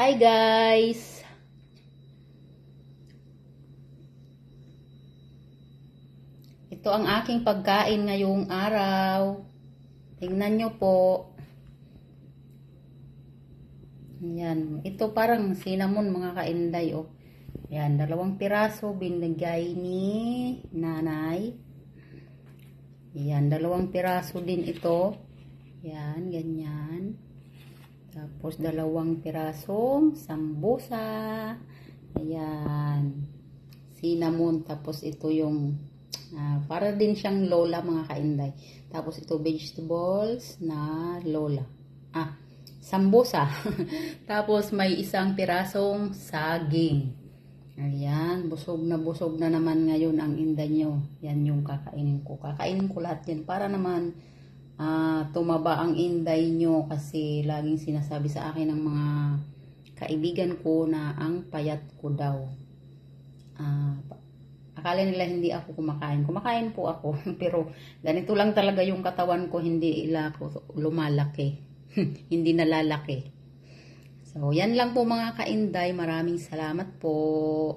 Hi guys! Ito ang aking pagkain ngayong araw. Tingnan nyo po. Yan. Ito parang cinnamon mga kainday. Oh. Yan. 2 piraso binigay ni nanay. Yan. 2 piraso din ito. Yan. Ganyan. Tapos 2 pirasong sambusa. Ayan. Cinnamon. Tapos ito yung para din siyang lola mga kainday. Tapos ito vegetables na lola. Sambusa. Tapos may 1 pirasong saging. Ayan. Busog na naman ngayon ang inday nyo. Yan yung kakainin ko. Kakainin ko lahat yan para naman tumaba ang inday nyo kasi laging sinasabi sa akin ng mga kaibigan ko na ang payat ko daw. Akala nila hindi ako kumakain. Kumakain po ako pero ganito lang talaga yung katawan ko, hindi ako lumalaki. Hindi nalalaki. So yan lang po mga kainday. Maraming salamat po.